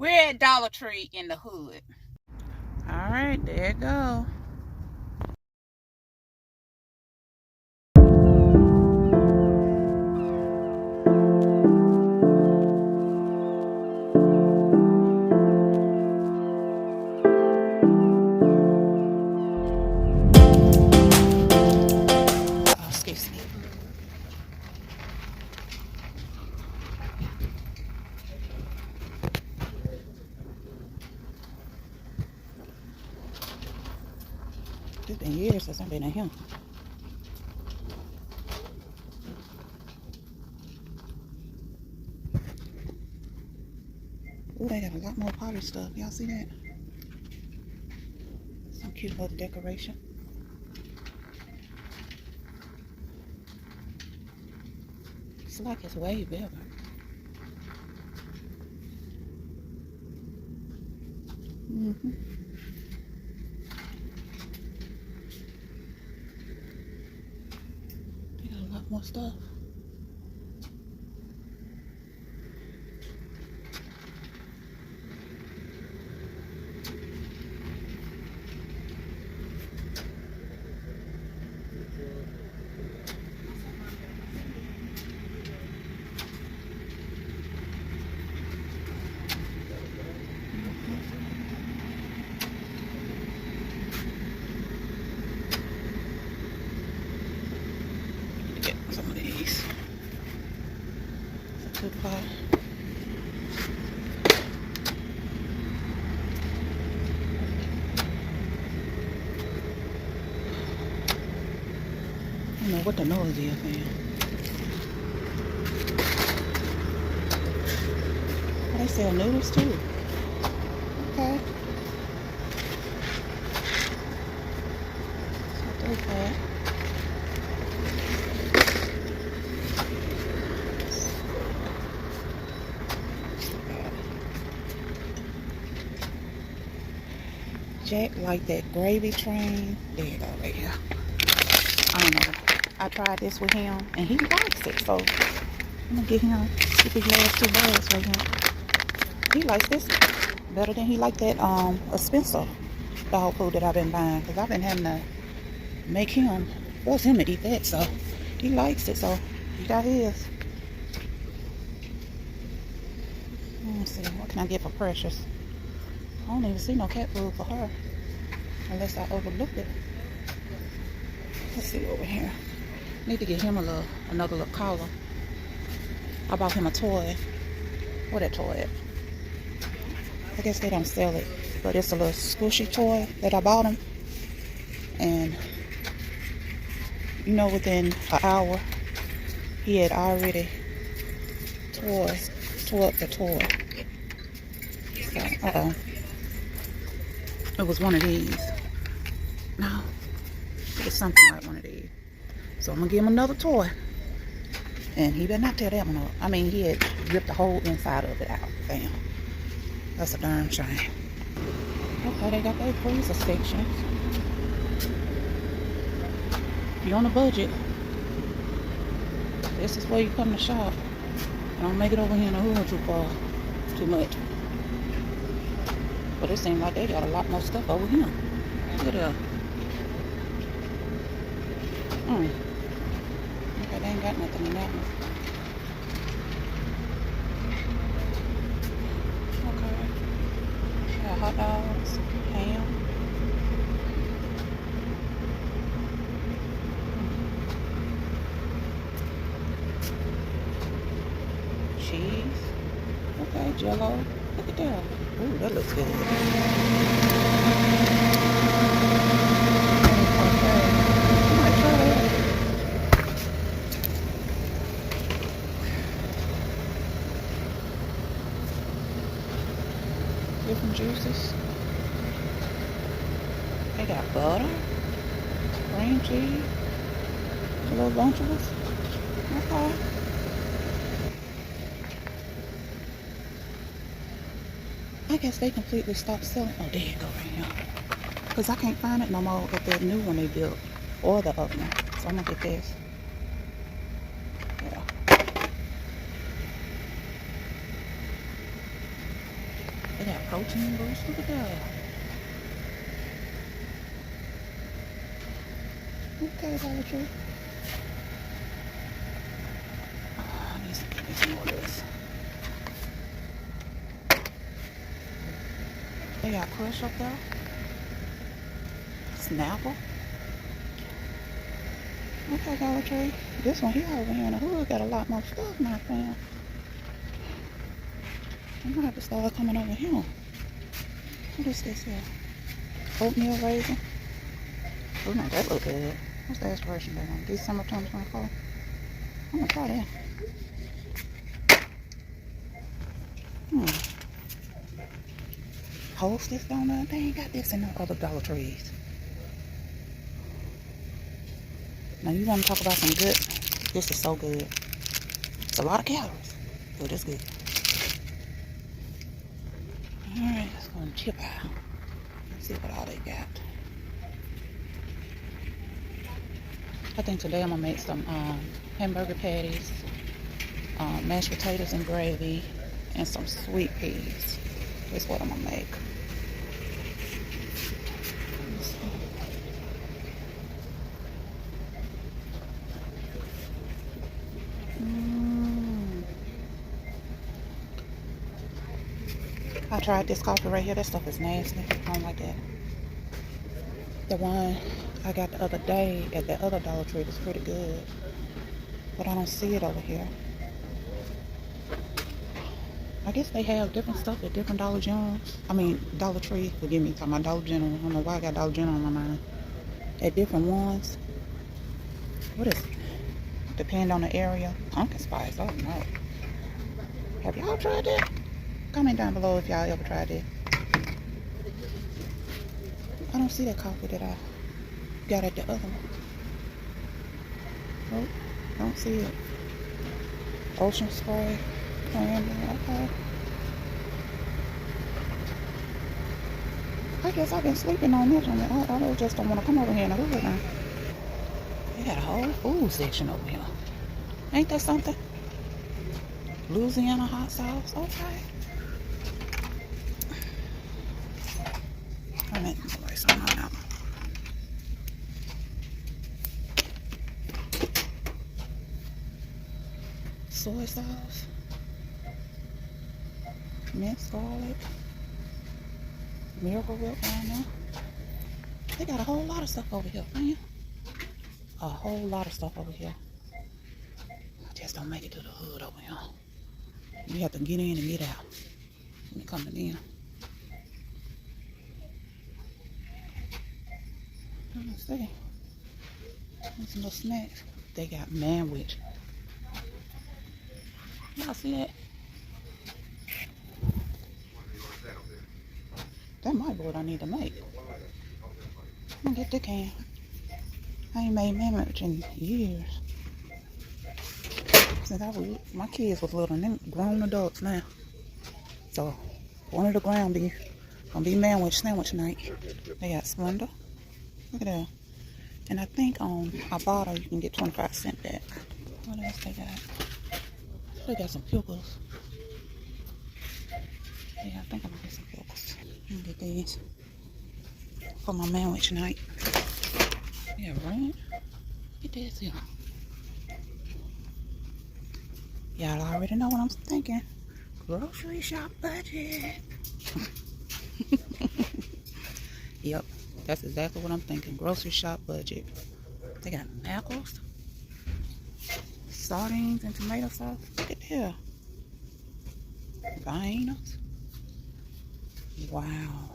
We're at Dollar Tree in the hood. All right, there it go. Oh, excuse me. It's been years since I've been in here. Ooh, they got a lot more pottery stuff. Y'all see that? Some cute little decoration. It's like it's way bigger. They got a lot more stuff. Get some of these. It's a good pot. I don't know what the noise is, man. Oh, they sell noodles too. Okay. It's not too bad. Jack like that gravy train. There you go, right here. I don't know. I tried this with him and he likes it, so I'm gonna get his last 2 bags right here. He likes this better than he liked that expensive dog food that I've been buying, because I've been having to make him, force him to eat that, so he likes it, so he got his. Let me see, what can I get for Precious? I don't even see no cat food for her, unless I overlooked it. Let's see over here. Need to get him another little collar. I bought him a toy. Where that toy at? I guess they don't sell it, but it's a little squishy toy that I bought him. And you know, within an hour, he had already tore up the toy. So, it was one of these. No, it's something like one of these. So I'm gonna give him another toy. And he better not tear that one up. I mean, he had ripped the whole inside of it out. Damn. That's a darn shame. Okay, they got their freezer sections. If you're on a budget, this is where you come to shop. Don't make it over here in the hood too far, too much. But it seems like they got a lot more stuff over here. Look at that. Okay, they ain't got nothing in that one. Okay. Got hot dogs, ham. Cheese. Okay, Jello. Look at that. Ooh, that looks good. Different juices. They got butter, cream cheese, a little Lunchables. Okay. I guess they completely stopped selling. Oh, there you go, right here. Because I can't find it no more at that new one they built, or the other one. So I'm gonna get this. Yeah. protein boost. Look at that. Okay, Dollar Tree. I need some more of this. They got Crush up there. Snapple. Okay, Dollar Tree. This one here over here in the hood got a lot more stuff now, fam. I'm gonna have to start coming over here. What is this here? Oatmeal raisin. Oh no, that look good. What's the expiration date on? December 2024. I'm gonna try that. Hostess donut. They ain't got this in the other Dollar Trees. Now you want to talk about some good? This is so good. It's a lot of calories, but it's good. All right, let's go and chip out. Let's see what all they got. I think today I'm gonna make some hamburger patties, mashed potatoes and gravy, and some sweet peas. That's what I'm gonna make. I tried this coffee right here. That stuff is nasty. I don't like that. The one I got the other day at that other Dollar Tree was pretty good, but I don't see it over here. I guess they have different stuff at different Dollar Generals. I mean, Dollar Tree. Forgive me, talking about Dollar General. I don't know why I got Dollar General on my mind. At different ones. What is it? Depend on the area. Pumpkin spice. I don't know. Have y'all tried that? Comment down below if y'all ever tried it. I don't see that coffee that I got at the other one. Oh, don't see it. Ocean spray. Okay. I guess I've been sleeping on this one. I just don't want to come over here in the hood now. They got a whole food section over here. Ain't that something? Louisiana hot sauce. Okay. I mean, wait, something on that one. Soy sauce. Minced garlic. Miracle Whip right now. They got a whole lot of stuff over here, man. A whole lot of stuff over here. I just don't make it to the hood over here. You have to get in and get out when you're coming in. Let's see. There's some little snacks. They got manwich. Y'all see that? That might be what I need to make. I'm gonna get the can. I ain't made manwich in years. Since my kids was little and them grown adults now. So one of the ground beef gonna be manwich sandwich night. They got Splendor. Look at that. And I think on a bottle you can get 25 cents back. What else they got? They got some pickles. Yeah, I think I'm gonna get some pickles. I'm gonna get these for my manwich night. Yeah, right? Get this here. Y'all already know what I'm thinking. Grocery shop budget. Yep, that's exactly what I'm thinking. Grocery shop budget. They got mackerels, sardines, and tomato sauce. Look at that. Vinos. Wow.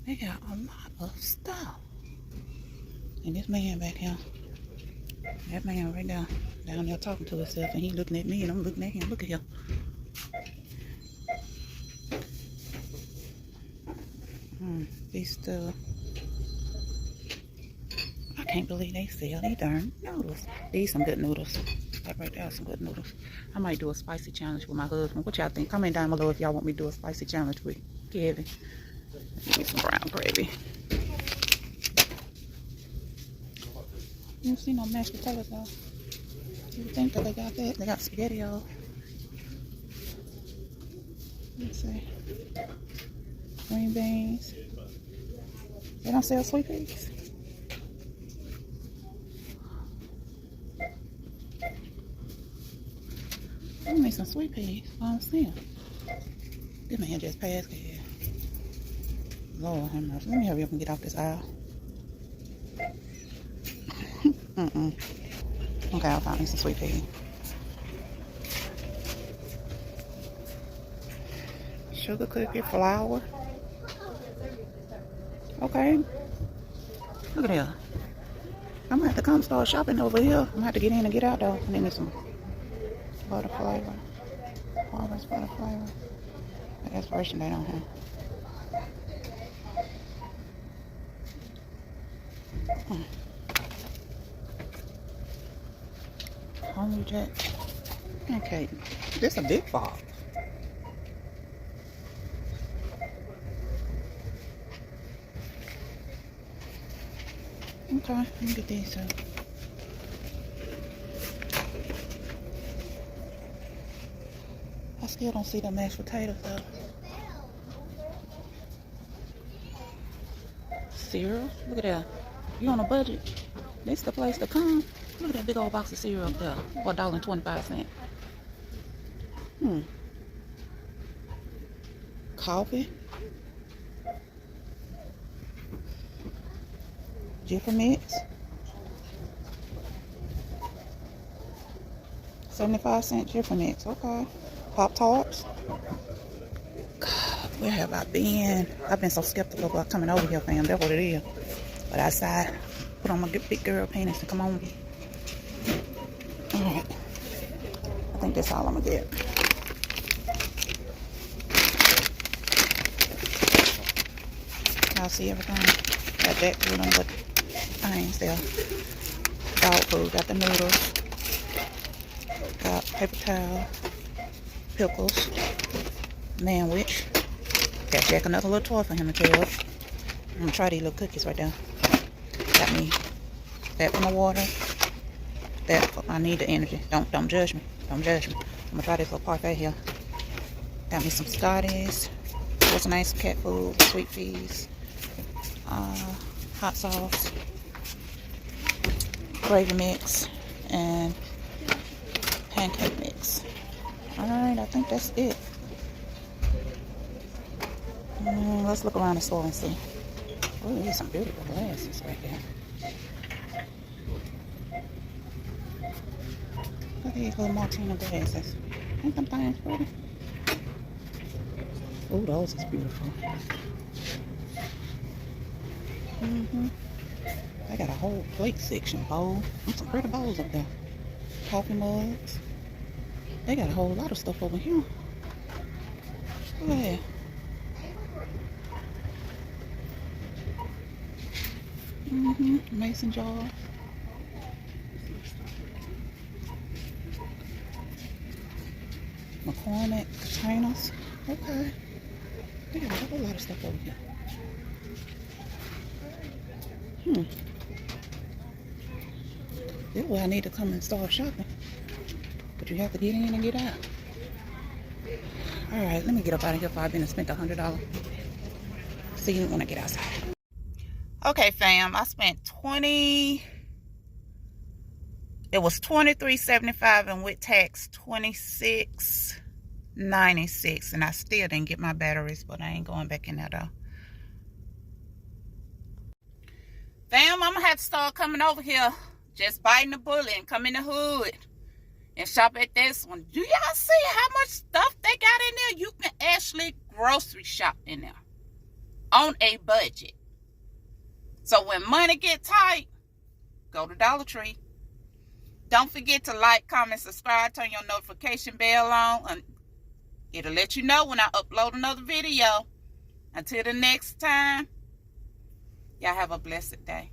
They got a lot of stuff. And this man back here, that man right there, down there talking to himself, and he looking at me, and I'm looking at him. Look at him. These stuff. I can't believe they sell these darn noodles. These some good noodles. That right there, some good noodles. I might do a spicy challenge with my husband. What y'all think? Comment down below if y'all want me to do a spicy challenge with Kevin. Get some brown gravy. You don't see no mashed potatoes though. You think that they got that? They got spaghetti. Let's see. Green beans. They don't sell sweet peas. I need some sweet peas. I don't see them. This man just passed here. Lord have mercy. Let me hurry up and get off this aisle. Okay, I'll find me some sweet peas. Sugar cookie, flour. Okay. Look at that. I'm gonna have to come start shopping over here. I'm gonna have to get in and get out though. I need some butter flavor. Harvest butter flavor. The expiration they don't have. Homely Jack. Okay. This a big box. Okay, let me get these two. I still don't see the mashed potatoes though. Cereal, look at that. You on a budget? This the place to come. Look at that big old box of cereal up there for $1.25. Coffee. Jiffy Mix. 75-cent Jiffy Mix. Okay. Pop Tarts. God, where have I been? I've been so skeptical about coming over here, fam. That's what it is. But outside, put on my big girl panties and come on. Alright. I think that's all I'm gonna get. Y'all see everything? Got that food on the things there. Dog food. Got the noodles. Got paper towel. Pickles. Manwich. Got Jack another little toy for him to chew up. I'm gonna try these little cookies right there. Got me that for my water. That for, I need the energy. Don't judge me. Don't judge me. I'm gonna try this little parfait here. Got me some Scotties. What's nice cat food, sweet peas, hot sauce, gravy mix, and pancake mix. Alright, I think that's it. Let's look around the store and see. Oh, there's some beautiful glasses right there. Look at these little Martina glasses. Ain't them things pretty? Oh, those is beautiful. They got a whole plate section, bowl. And some pretty bowls up there. Coffee mugs. They got a whole lot of stuff over here. Look at that. Mason jars. McCormick containers. Okay. They got a whole lot of stuff over here. This is where I need to come and start shopping. But you have to get in and get out. Alright, let me get up out of here before I've been and spent $100. See you when I get outside. Okay, fam, I spent it was $23.75 and with tax $26.96, and I still didn't get my batteries, but I ain't going back in there though. Fam, I'm gonna have to start coming over here, just biting the bullet and come in the hood and shop at this one. Do y'all see how much stuff they got in there? You can actually grocery shop in there on a budget. So when money get tight, go to Dollar Tree. Don't forget to like, comment, subscribe, turn your notification bell on. And it'll let you know when I upload another video. Until the next time, y'all have a blessed day.